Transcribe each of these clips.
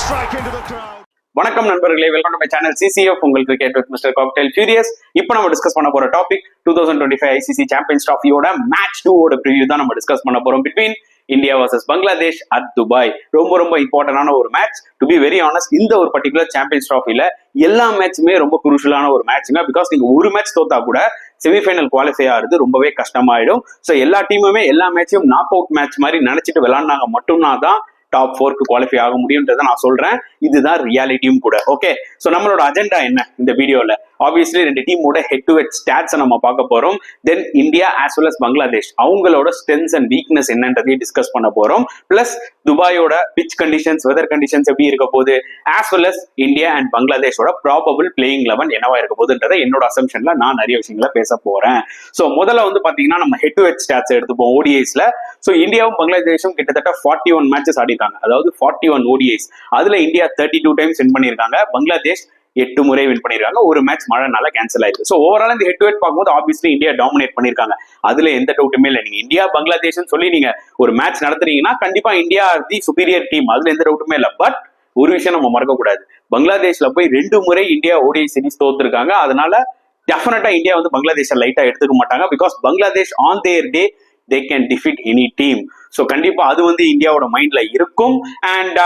strike into the crowd. வணக்கம் நண்பர்களே, welcome to my channel CCF உங்கள் cricket with mister cocktail furious. இப்போ நம்ம டிஸ்கஸ் பண்ண போற டாபிக் 2025 ஐசிசி சாம்பியன்ஸ் டிராஃபியோட மேட்ச் 2 ஓட ப்ரிவியூ தான் நம்ம டிஸ்கஸ் பண்ண போறோம். Between India versus Bangladesh at Dubai. ரொம்ப இம்பார்ட்டன்டான ஒரு match. To be very honest, இந்த ஒரு பர்டிகுலர் சாம்பியன்ஸ் டிராஃபில எல்லா மேட்சுமே ரொம்ப குரூஷியலான ஒரு மேட்ச்ங்க. பிகாஸ் நீங்க ஒரு மேட்ச் தோத்தா கூட செமிஃபைனல் குவாலிஃபை ஆகுது ரொம்பவே கஷ்டமாயிடும். ஸோ எல்லா டீமுமே எல்லா மேட்சையும் நாக் அவுட் மேட்ச் மாதிரி நினைச்சிட்டு விளையாடினாங்க மட்டும்னா தான் டாப் 4க்கு குவாலிஃபை ஆக முடியும்ன்றதை நான் சொல்றேன். இதுதான் ரியாலிட்டியும் கூட. ஓகே, ஸோ நம்மளோட அஜெண்டா என்ன இந்த வீடியோல? ஆப்வியஸ்லி ரெண்டு டீமோட ஹெட் டு ஹெட் ஸ்டாட்ஸ் நம்ம பார்க்க போறோம். Then India as well as Bangladesh அவங்களோட ஸ்ட்ரென்த்ஸ் அண்ட் வீக்னஸ் என்னன்றதையும் டிஸ்கஸ் பண்ண போறோம். பிளஸ் துபாயோட பிச் கண்டிஷன்ஸ், வெதர் கண்டிஷன்ஸ் எப்படி இருக்க போகுது, as well as India and பங்களாதேஷோட ப்ராபபிள் பிளேயிங் 11 என்னவா இருக்க போகுதுன்றதை என்னோட அசம்ஷன்ல நான் நிறைய விஷயங்களை பேச போறேன். ஸோ முதல்ல வந்து பாத்தீங்கன்னா நம்ம ஹெட் டு ஹெட் ஸ்டாட்ஸ் எடுத்துப்போம் ஓடிஐஸ்ல. ஸோ இந்தியாவும் பங்களாதேஷும் கிட்டத்தட்ட 41 மேட்சஸ் ஆடிருக்காங்க, அதாவது 41 ஓடிஐஸ். அதுல இந்தியா 32 டைம்ஸ் வின் பண்ணிருக்காங்க, பங்களாதேஷ் 8 முறை வின் பண்ணிருக்காங்க. ஒரு மேட்ச் மழைனால கேன்சல் ஆயிருக்கு. ஸோ ஓவரால் இந்த ஹெட் டு ஹெட் பார்க்கும்போது ஆப்வியஸ்லி இந்தியா டாமினேட் பண்ணிருக்காங்க. அதுல எந்த டவுட்டுமே இல்லை. நீங்க இந்தியா பங்களாதேஷ் சொல்லி நீங்க ஒரு மேட்ச் நடத்துறீங்கன்னா கண்டிப்பா இந்தியா தி சுப்பீரியர் டீம், அதுல எந்த டவுட்டுமே இல்லை. பட் ஒரு விஷயம் நம்ம மறக்க கூடாது, பங்களாதேஷ்ல போய் 2 முறை இந்தியா ஓடிஐ சீரிஸ் தோத்துருக்காங்க. அதனால டெஃபினட்டா இந்தியா வந்து பங்களாதேஷை லைட்டா எடுத்துக்க மாட்டாங்க. Because Bangladesh on their day they can defeat any team. So கண்டிப்பா அது வந்து இந்தியாவோட மைண்ட்ல இருக்கும். அண்ட்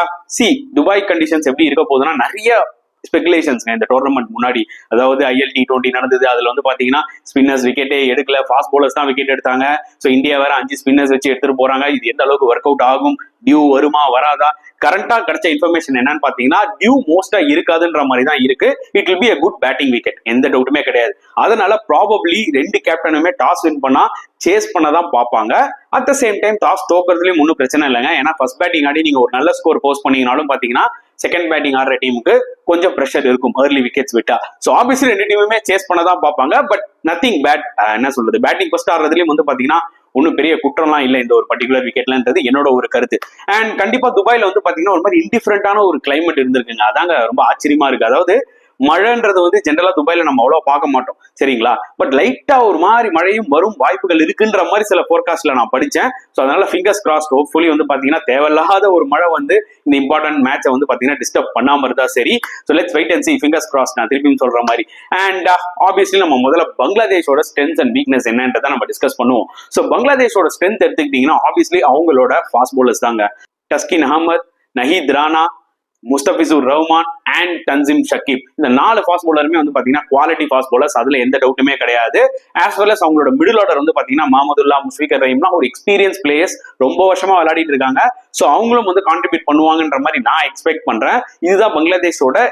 துபாய் கண்டிஷன்ஸ் எப்படி இருக்க போகுதுன்னா நிறைய ஸ்பெகுலேஷன்ஸ் இந்த டோர்னமெண்ட் முன்னாடி. அதாவது ILT20 நடந்தது, அதுல வந்து பாத்தீங்கன்னா ஸ்பின்னர்ஸ் விக்கெட்டே எடுக்கல, ஃபாஸ்ட் பவுலர்ஸ் தான் விக்கெட் எடுத்தாங்க. ஸோ இந்தியா வேற 5 ஸ்பின்னர்ஸ் வச்சு எடுத்துட்டு போறாங்க. இது எந்த அளவுக்கு ஒர்க் அவுட் ஆகும், டியூ வருமா வராதா? கரண்டா கிடைச்ச இன்ஃபர்மேஷன் என்னன்னு பாத்தீங்கன்னா டியூ மோஸ்டா இருக்காதுன்ற மாதிரி தான் இருக்கு. It will be a good batting wicket, எந்த டவுட்டுமே கிடையாது. அதனால ப்ராபப்ளி 2 கேப்டனுமே டாஸ் வின் பண்ணா சேஸ் பண்ணதான் பார்ப்பாங்க. At the same time toss தோக்கிறதுலயும் ஒன்றும் பிரச்சனை இல்லைங்க. ஏன்னா ஃபர்ஸ்ட் பேட்டிங் ஆடி நீங்க ஒரு நல்ல ஸ்கோர் போஸ்ட் பண்ணீங்கனாலும் பாத்தீங்கன்னா செகண்ட் பேட்டிங் ஆடுற டீமுக்கு கொஞ்சம் ப்ரெஷர் இருக்கும் ஏர்லி விக்கெட்ஸ் விட்டா. ஸோ ஆப்வியஸ்லி 2 டீமுமே சேஸ் பண்ணதான் பார்ப்பாங்க. பட் நத்திங் பேட், என்ன சொல்றது, பேட்டிங் ஃபர்ஸ்ட் ஆடுறதுலயும் வந்து பாத்தீங்கன்னா ஒன்னும் பெரிய குற்றம்லாம் இல்லை இந்த ஒரு பர்டிகுலர் விக்கெட்லன்றது என்னோட ஒரு கருத்து. அண்ட் கண்டிப்பா துபாயில வந்து பாத்தீங்கன்னா ஒரு மாதிரி இன்டிஃபரண்டான ஒரு கிளைமேட் இருந்திருக்குங்க. அதாங்க ரொம்ப ஆச்சரியமா இருக்கு. அதாவது மழைன்றது வந்து ஜென்ரலா துபாயில நம்ம அவ்வளவு பார்க்க மாட்டோம், சரிங்களா? பட் லைட்டா ஒரு மாதிரி மழையும் வரும் வாய்ப்புகள் இருக்குன்ற மாதிரி சில போர்காஸ்ட்ல நான் படிச்சேன். ஸோ அதனால ஃபிங்கர்ஸ் கிராஸ்ட், ஹோப்ஃபுல்லி வந்து பாத்தீங்கன்னா தேவையில்லாத ஒரு மழை வந்து இந்த இம்பார்ட்டன்ட் மேட்சை வந்து பாத்தீங்கன்னா டிஸ்டர்ப் பண்ணாம இருந்தா சரி. So let's wait and see, fingers crossed, நான் திருப்பியும் சொல்ற மாதிரி. அண்ட் ஆப்வியஸ்லி நம்ம முதல்ல பங்களாதேஷோட ஸ்ட்ரென்த் அண்ட் வீக்னஸ் என்னன்றதை நம்ம டிஸ்கஸ் பண்ணுவோம். ஸோ பங்களாதேஷோட ஸ்ட்ரென்த் எடுத்துக்கிட்டீங்கன்னா ஆப்வியஸ்லி அவங்களோட ஃபாஸ்ட் பவுலர்ஸ் தாங்க. டஸ்கின் அகமத், நஹீத் ரானா, முஸ்தபிசுர் ரஹ்மான் அண்ட் தன்சிம் ஷக்கீப். இந்த 4 ஃபாஸ்ட் பவுலருமே வந்து பாத்தீங்கன்னா குவாலிட்டி ஃபாஸ்ட் பவுலர்ஸ், அதுல எந்த டவுட்டுமே கிடையாது. ஆஸ் வெல் அஸ் அவங்களோட மிடில் ஆர்டர் வந்து பாத்தீங்கன்னா மஹமதுல்லா, முஷ்ஃபிகர் ரஹீம்லாம் ஒரு எக்ஸ்பீரியன்ஸ் பிளேயர்ஸ், ரொம்ப வருஷமா விளையாடிட்டு இருக்காங்க. ஸோ அவங்களும் வந்து கான்ட்ரிபியூட் பண்ணுவாங்கன்ற மாதிரி நான் எக்ஸ்பெக்ட் பண்றேன். இதுதான் பங்களாதேஷோட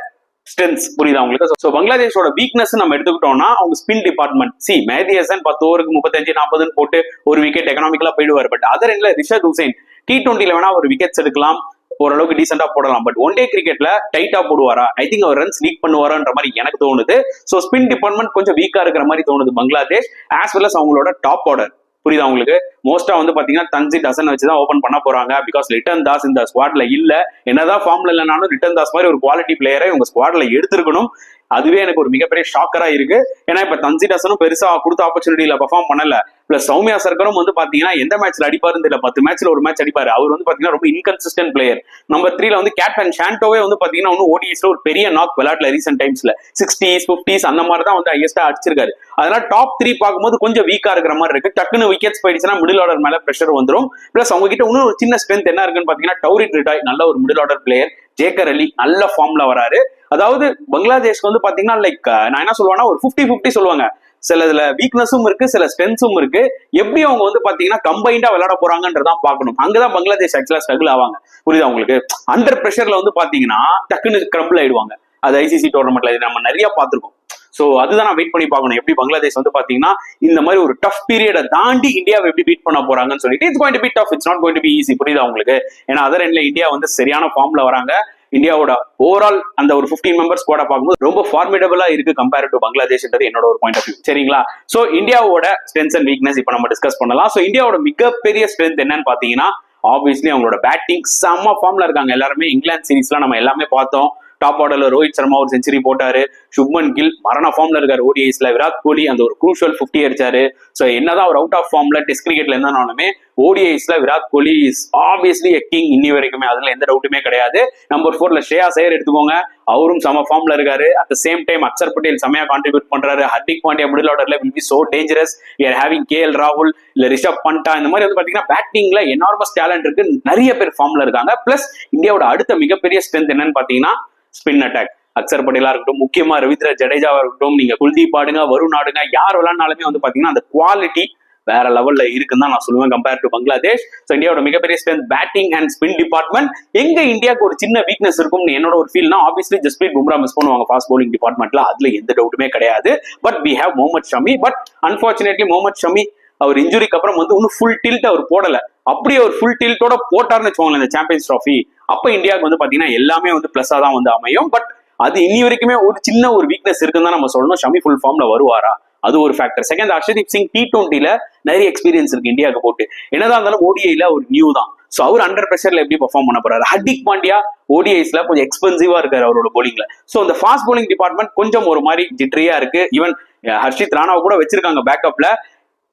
ஸ்ட்ரென்த்ஸ், புரியுதா உங்களுக்கு? ஸோ பங்களாதேஷோட வீக்னஸ் நம்ம எடுத்துக்கிட்டோம்னா அவங்க ஸ்பின் டிபார்ட்மெண்ட். மெஹதி ஹசன் 10 ஓவருக்கு 35-40 போட்டு ஒரு விக்கெட் எக்கனாமிக்கலா போயிடுவார். பட் அதர் எண்ட்ல ரிஷத் ஹுசைன் T20ல வேணா ஒரு விக்கெட்ஸ் எடுக்கலாம், ஓரளவுக்கு டீசெண்டா போடலாம். பட் ஒன் டே கிரிக்கெட்ல டைட்டா போடுவாரா? ஐ திங்க் அவர் ரன்ஸ் லீக் பண்ணுவாரான்ற மாதிரி எனக்கு தோணுது. ஸோ ஸ்பின் டிபார்ட்மெண்ட் கொஞ்சம் வீக்கா இருக்கிற மாதிரி தோணுது பங்களாதேஷ். ஆஸ் வெல் அஸ் அவங்களோட டாப் ஆர்டர், புரியுதா உங்களுக்கு? மோஸ்டா வந்து பாத்தீங்கன்னா தன்சித் ஹசன் வச்சுதான் ஓபன் பண்ண போறாங்க. பிகாஸ் லிட்டன் தாஸ் இந்த ஸ்குவாட்ல இல்ல. என்னதான் ஃபார்ம்ல இல்லைனாலும் லிட்டன் தாஸ் மாதிரி ஒரு குவாலிட்டி பிளேயரை உங்க ஸ்குவாட்ல எடுத்திருக்கணும். அதுவே எனக்கு ஒரு மிகப்பெரிய ஷாக்கரா இருக்கு. ஏன்னா இப்ப தன்சித் ஹசனும் பெருசா கொடுத்த ஆப்பர்ச்சுனிட்டியில பெர்ஃபார்ம் பண்ணல. பிளஸ் சௌமியா சர்கரும் வந்து பாத்தீங்கன்னா எந்த மேட்ச்ல அடிப்பாருன்னு தெரியல, 10 மேட்ச்ல ஒரு மேட்ச் அடிப்பாரு. அவர் வந்து பாத்தீங்கன்னா ரொம்ப இன்கன்சிஸ்டன்ட் பிளேயர். நம்பர் 3ல வந்து கேப்டன் ஷாண்டோவே வந்து பாத்தீங்கன்னா ஒன்னும் ஓடிஎஸ்ல ஒரு பெரிய நாக் விளையாட்டுல ரீசென்ட் டைம்ஸ்ல 60s 50s அந்த மாதிரி தான் வந்து ஹையஸ்டா அடிச்சிருக்காரு. அதனால டாப் 3 பார்க்கும்போது கொஞ்சம் வீக்கா இருக்கிற மாதிரி இருக்கு. டக்குன்னு விக்கெட்ஸ் போயிடுச்சுன்னா மிடில் ஆர்டர் மேல பிரஷர் வந்துடும். பிளஸ் அவங்க கிட்ட இன்னும் ஒரு சின்ன ஸ்ட்ரென்த் என்ன இருக்குன்னு பாத்தீங்கன்னா டௌரிட் ரிட்டாய், நல்ல ஒரு மிடில் ஆர்டர் பிளேயர். ஜேக்கர் அலி நல்ல ஃபார்ம்ல வராரு. அதாவது பங்களாதேஷ்க்கு வந்து பாத்தீங்கன்னா லைக் நான் என்ன சொல்லுவேன்னா ஒரு 50-50 சொல்லுவாங்க. சில இதுல வீக்னஸும் இருக்கு, சில ஸ்ட்ரென்த்ஸும் இருக்கு. எப்படி அவங்க வந்து பாத்தீங்கன்னா கம்பைண்டா விளையாட போறாங்கன்றதான் பார்க்கணும். அங்கதான் பங்களாதேஷ் ஆக்சுவலா ஸ்ட்ரகிள் ஆவாங்க, புரியுதா உங்களுக்கு? அண்டர் பிரஷர்ல வந்து பாத்தீங்கன்னா டக்குன்னு கிரம்பிள் ஆயிடுவாங்க. அது ஐசிசி டோர்னமெண்ட்ல நம்ம நிறைய பார்த்திருக்கோம். சோ அதுதான் நான் வெயிட் பண்ணி பார்க்கணும். எப்படி பங்களாதேஷ் வந்து பாத்தீங்கன்னா இந்த மாதிரி ஒரு டஃப் பீரியடை தாண்டி இந்தியாவை எப்படி பீட் பண்ண போறாங்கன்னு சொல்லிட்டு it's going to be tough, it's not going to be easy, புரியுதா உங்களுக்கு? ஏன்னா அதர் எண்ட்ல இந்தியா வந்து சரியான ஃபார்ம்ல வராங்க. இந்தியாவோட ஓவரால் அந்த ஒரு 15 மெம்பர்ஸ் ஸ்குவாட பார்க்கும்போது ரொம்ப ஃபார்மிடபிளா இருக்கு கம்பேர் டு பங்களாதேஷ்ன்றது என்னோட ஒரு பாயிண்ட் ஆஃப் வியூ, சரிங்களா? சோ இந்தியாவோட ஸ்ட்ரென்த்ஸ் அண்ட் வீக்னஸ் இப்ப நம்ம டிஸ்கஸ் பண்ணலாம். சோ இந்தியாவோட மிகப்பெரிய ஸ்ட்ரென்த் என்னன்னு பாத்தீங்கன்னா ஆப்வியஸ்லி அவங்களோட பேட்டிங் செம்ம ஃபார்ம்ல இருக்காங்க எல்லாருமே. இங்கிலாந்து சீரீஸ்லாம் நம்ம எல்லாமே பார்த்தோம். டாப் ஆர்டர்ல ரோஹித் சர்மா ஒரு செஞ்சுரி போட்டாரு, சுப்மன் கில் மரண ஃபார்ம்ல இருக்காரு ஓடிஐஸ்ல, விராட் கோலி அந்த ஒரு க்ரூஷியல் 50 அடிச்சாரு. ஸோ என்னதான் ஒரு அவுட் ஆஃப் ஃபார்ம்ல டெஸ்ட் கிரிக்கெட்ல இருந்தாலுமே ஓடிஐஸ்ல Virat Kohli is obviously a king இன்னி வரைக்குமே, அதுல எந்த டவுட்டுமே கிடையாது. நம்பர் 4ல ஸ்ரேயாஸ் ஐயர் எடுத்துக்கோங்க, அவரும் சம ஃபார்ம்ல இருக்காரு. At the same time Axar Patel செமையா கான்ட்ரிபியூட் பண்றாரு. ஹர்திக் பாண்டியா மிடில் ஆர்டர்ல will be so dangerous. You are having KL ராகுல், இல்ல ரிஷப் பண்டா, இந்த மாதிரி வந்து பாத்தீங்கன்னா பேட்டிங்ல எனார்மஸ் டேலண்ட் இருக்கு, நிறைய பேர் ஃபார்ம்ல இருக்காங்க. பிளஸ் இந்தியாவோட அடுத்த மிகப்பெரிய ஸ்ட்ரென்த் என்னன்னு பாத்தீங்கன்னா ஸ்பின் அட்டாக். அக்சர் பட்டேலா இருக்கட்டும், முக்கியமா ரவீந்திர ஜடேஜாவா இருக்கட்டும், நீங்க குல்தீப் ஆடுங்க, வருண் ஆடுங்க, யார் விளையாடினாலுமே வந்து பாத்தீங்கன்னா அந்த குவாலிட்டி வேற லெவல்ல இருக்குன்னு தான் நான் சொல்லுவேன் கம்பேர் டு பங்களாதேஷ். ஸோ இந்தியாவோட மிகப்பெரிய strength batting and spin department. எங்க இந்தியாவுக்கு ஒரு சின்ன வீக்னஸ் இருக்கும்னு என்னோட ஒரு ஃபீல்னா, ஆப்வியஸ்லி ஜஸ்பிரீத் பும்ரா மிஸ் பண்ணுவாங்க ஃபாஸ்ட் பவுலிங் டிபார்ட்மெண்ட்ல, அதுல எந்த டவுட்டுமே கிடையாது. But we have Mohammed Shami. But unfortunately Mohammed Shami அவர் இன்ஜுரிக்கு அப்புறம் வந்து இன்னும் ஃபுல் டில்ட் அவர் போடல. அப்படியே ஒரு ஃபுல் டில்ட்டோட போட்டார்னு வச்சுக்கோங்களேன் இந்த சாம்பியன்ஸ் ட்ராஃபி, அப்ப இந்தியாவுக்கு வந்து பாத்தீங்கன்னா எல்லாமே வந்து பிளஸா தான் வந்து அமையும். பட் அது இனி வரைக்குமே ஒரு சின்ன ஒரு வீக்னஸ் இருக்குன்னு தான் நம்ம சொல்லணும். ஷமி ஃபுல் ஃபார்ம்ல வருவாரா, அது ஒரு ஃபேக்டர். செகண்ட், ஹர்ஷதீப் சிங் T20ல நிறைய எக்ஸ்பீரியன்ஸ் இருக்கு இந்தியாவுக்கு போட்டு, என்னதான் இருந்தாலும் ஓடிஐல ஒரு நியூ தான். ஸோ அவர் அண்டர் பிரஷர்ல எப்படி பெர்ஃபார்ம் பண்ண போறாரு. ஹர்திக் பாண்டியா ஓடிஐஸ்ல கொஞ்சம் எக்ஸ்பென்சிவா இருக்காரு அவரோட போலிங்ல. ஸோ இந்த ஃபாஸ்ட் போலிங் டிபார்ட்மெண்ட் கொஞ்சம் ஒரு மாதிரி ஜிட்ரியா இருக்கு. ஈவன் ஹர்ஷித் ராணாவை கூட வச்சிருக்காங்க பேக்கப்ல.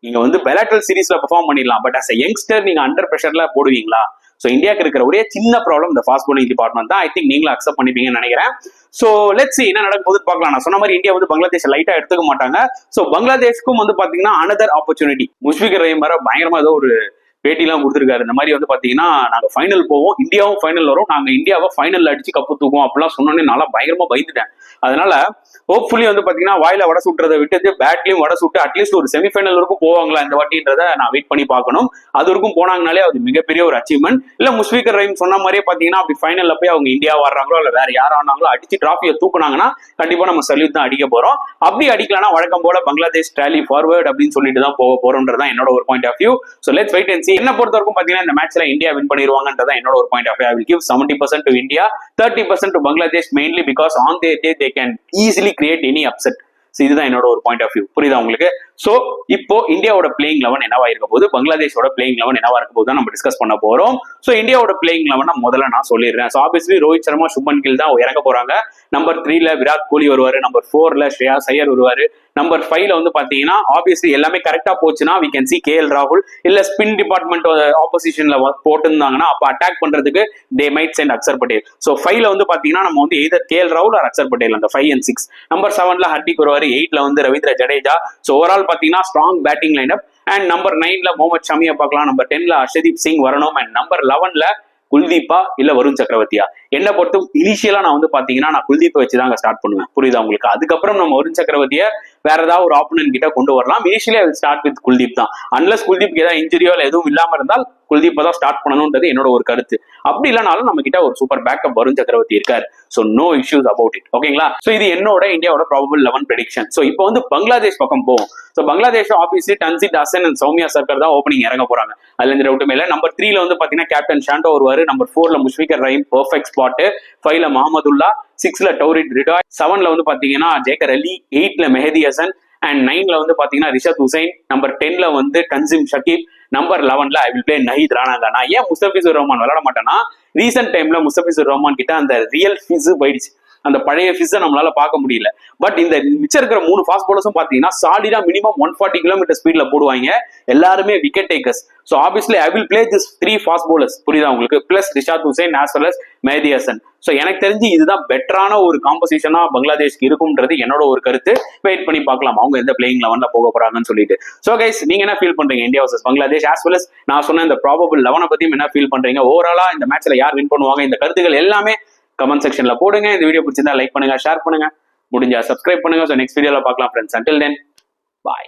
நீங்க வந்து பெலாட்டல் சீரீஸ்ல பெர்ஃபார்ம் பண்ணிடலாம், பட் அஸ் யங்ஸ்டர் நீங்க அண்டர் பிரஷர்ல போடுவீங்களா? ஸோ இந்தியாவுக்கு இருக்கிற ஒரே சின்ன ப்ராப்ளம் இந்த ஃபாஸ்ட் போலிங் டிபார்ட்மெண்ட் தான். ஐ திங்க் நீங்களும் அக்செப்ட் பண்ணிப்பீங்கன்னு நினைக்கிறேன். ஸோ லெட்ஸ் see என்ன நடக்கும் போது பார்க்கலாம். நான் சொன்ன மாதிரி இந்தியா வந்து பங்களாதேஷ் லைட்டா எடுத்துக்க மாட்டாங்க. ஸோ பங்களாதேஷ்க்கும் வந்து பாத்தீங்கன்னா அனதர் ஆப்பர்ச்சுனிட்டி. முஷ்பிகர் ரஹீம் வர பயங்கரமா ஏதோ ஒரு பேட்டிலாம் கொடுத்துருக்காரு. இந்த மாதிரி வந்து பாத்தீங்கன்னா நாங்க ஃபைனல் போவோம், இந்தியாவும் ஃபைனல் வரும், நாங்க இந்தியாவை ஃபைனல் அடிச்சு கப்பு தூக்குவோம் அப்படிலாம் சொன்னோன்னே நல்லா பயங்கரமா பயந்துட்டேன். அதனால ஹோப்ஃபுல்லி வந்து பாத்தீங்கன்னா வாயில வடை சுட்டுறதை விட்டு பேட்லயும் வடை சுட்டு அட்லீஸ்ட் ஒரு செமிஃபைனல் வரைக்கும் போவாங்களா இந்த வாட்டின்றத நான் வெயிட் பண்ணி பார்க்கணும். அது வரைக்கும் போனாங்கனாலே அது மிகப்பெரிய ஒரு அச்சீவ்மெண்ட். இல்ல முஷ்பிகர் ரஹீம் சொன்ன மாதிரியே பாத்தீங்கன்னா அப்படி ஃபைனல்ல போய் அவங்க இந்தியா வர்றாங்களோ இல்ல வேற யார் ஆனாங்களோ அடிச்சு டிராஃபியை தூக்குனாங்கன்னா கண்டிப்பா நம்ம சல்யூட் தான் அடிக்க போறோம். அப்படி அடிக்கலன்னா வழக்கம் போல பங்களாதேஷ் ட்ராலி ஃபார்வர்ட் அப்படின்னு சொல்லிட்டு தான் போக போறோம்ன்றதான் என்னோட ஒரு point of view. So let's wait and see. என்ன பொறுத்த வரைக்கும் பாத்தீங்கன்னா இந்த மேட்ச்ல இந்தியா வின் பண்ணிடுவாங்கன்றதா என்னோட ஒரு point of view. I will give 70% to India, 30% to Bangladesh, mainly because on their day they can easily create any upset. இதுதான் என்னோட ஒரு பாயிண்ட் ஆஃப் வியூ. புரியுதா உங்களுக்கு? சோ இப்போ இந்தியாவோட பிளேயிங் 11 என்னவா இருக்க போது, பங்களாதேஷோட பிளேயிங் 11 என்னவா இருக்க போது நம்ம டிஸ்கஸ் பண்ண போறோம். சோ இந்தியாவோட பிளேயிங் 11 முதல்ல நான் சொல்லிடுறேன். சோ ஆப்வியஸ்லி ரோஹித் சர்மா, சுப்மன் கில் தான் இறங்க போறாங்க. நம்பர் 3ல விராட் கோலி வருவாரு, நம்பர் 4ல ஸ்ரேயாஸ் ஐயர் வருவாரு, நம்பர் 5ல வந்து பாத்தீங்கன்னா ஆப்வியஸ்லி எல்லாமே கரெக்டா போச்சுன்னா we can see கேஎல் ராகுல். இல்ல ஸ்பின் டிபார்ட்மெண்ட் ஆப்போசிஷன்ல போட்டுருந்தாங்கன்னா அப்ப அட்டாக் பண்றதுக்கு they might send Axar Patel. So 5ல வந்து பாத்தீங்கன்னா நம்ம வந்து either கேஎல் ராகுல் ஆர் அக்சர் பட்டேல், அந்த 5 and 6. நம்பர் 7ல ஹர்திக் வருவாரு, 8ல வந்து ரவீந்திர ஜடேஜா. சோ ஓவரால் பாத்தீங்கன்னா strong batting lineup. And number 9ல முகமது ஷமியை பார்க்கலாம், நம்பர் 10ல ஹர்ஷதீப் சிங் வரணும், அண்ட் நம்பர் 11ல குல்தீப்பா இல்ல வருண் சக்கரவர்த்தியா. என்ன பொறுத்தும் இனிஷியலா நான் வந்து பாத்தீங்கன்னா நான் குல்தீப்பை வச்சுதாங்க ஸ்டார்ட் பண்ணுவேன். புரியுதா உங்களுக்கு? அதுக்கப்புறம் நம்ம வருண் சக்கரவர்த்தியை வேற ஏதாவது ஒரு ஆப்போனன்ட் கிட்ட கொண்டு வரலாம். Initially I will start with Kuldeep தான். அன்லஸ் குல்தீப்க்கு ஏதாவது இன்ஜுரியோ இல்ல எதுவும் இல்லாம இருந்தால் குல்தீப்பை தான் ஸ்டார்ட் பண்ணணும்ன்றது என்னோட ஒரு கருத்து. அப்படி இல்லைனாலும் நம்ம கிட்ட ஒரு சூப்பர் பேக்கப் வருண் சக்கரவர்த்தி இருக்காரு. So no issues about it. ஓகேங்களா? சோ இது என்னோட இந்தியாவோட ப்ராபபிள் 11 ப்ரெடிக்ஷன். சோ இப்போ வந்து பங்களாதேஷ் பக்கம் போவோம். So Bangladesh obviously Tanzid Hasan and Soumya Sarkar தான் ஓப்பனிங் இறங்க போறாங்க, அதுல எந்த டவுட்டுமே இல்லை. நம்பர் 3ல வந்து பாத்தீங்கன்னா கேப்டன் ஷாண்டோ வருவாரு, நம்பர் 4ல முஷ்பிகர் ரஹீம் பெர்ஃபெக்ட் ஸ்பாட், 5ல மஹமதுல்லா, 6ல டௌரிட் ரிடாய், 7ல வந்து பாத்தீங்கன்னா ஜேக்கர் அலி, 8ல மெஹதி ஹசன், அண்ட் 9ல வந்து பாத்தீங்கன்னா ரிஷத் ஹுசைன், நம்பர் 10ல வந்து கன்சிம் ஷகீப், நம்பர் 11ல I will play Nahid Rana. நான் ஏன் முஸ்தபிசுர் ரஹ்மான் விளையாட மாட்டேன்னா, ரீசெண்ட் டைம்ல முஸ்தபிசுர் ரஹ்மான் கிட்ட அந்த ரியல் ஃபிஸ் போயிடுச்சு, அந்த பழைய ஃபிஸை நம்மளால பார்க்க முடியல. பட் இந்த மிச்சம் இருக்கிற 3 ஃபாஸ்ட் பவுலர்ஸும் பாத்தீங்கன்னா சாலிடா மினிமம் 140 கிலோமீட்டர் ஸ்பீட்ல போடுவாங்க, எல்லாருமே wicket takers. So obviously I will play this 3 fast bowlers. புரியுதா உங்களுக்கு? Plus Rishad Hossain as well as Mehidy Hasan. So எனக்கு தெரிஞ்சு இதுதான் பெட்டரான ஒரு காம்போசிஷனா பங்களாதேஷ்க்கு இருக்கும்ன்றது என்னோட ஒரு கருத்து. வெயிட் பண்ணி பார்க்கலாம் அவங்க எந்த பிளேயிங் 11ல போக போறாங்கன்னு சொல்லிட்டு. ஸோ கைஸ், நீங்க என்ன ஃபீல் பண்றீங்க India versus Bangladesh, as well as நான் சொன்ன இந்த ப்ராபபிள் 11 பத்தியும் என்ன ஃபீல் பண்றீங்க? ஓவராலா இந்த மேட்ச்ல யார் வின் பண்ணுவாங்க? இந்த கருத்துக்கள் எல்லாமே கமெண்ட் செக்ஷன்ல போடுங்க. இந்த வீடியோ பிடிச்சிருந்தா லைக் பண்ணுங்க, ஷேர் பண்ணுங்க, முடிஞ்சா சப்ஸ்கிரைப் பண்ணுங்க. ஸோ நெக்ஸ்ட் வீடியோல பார்க்கலாம் ஃப்ரெண்ட்ஸ். அன்டில் தென் பாய்.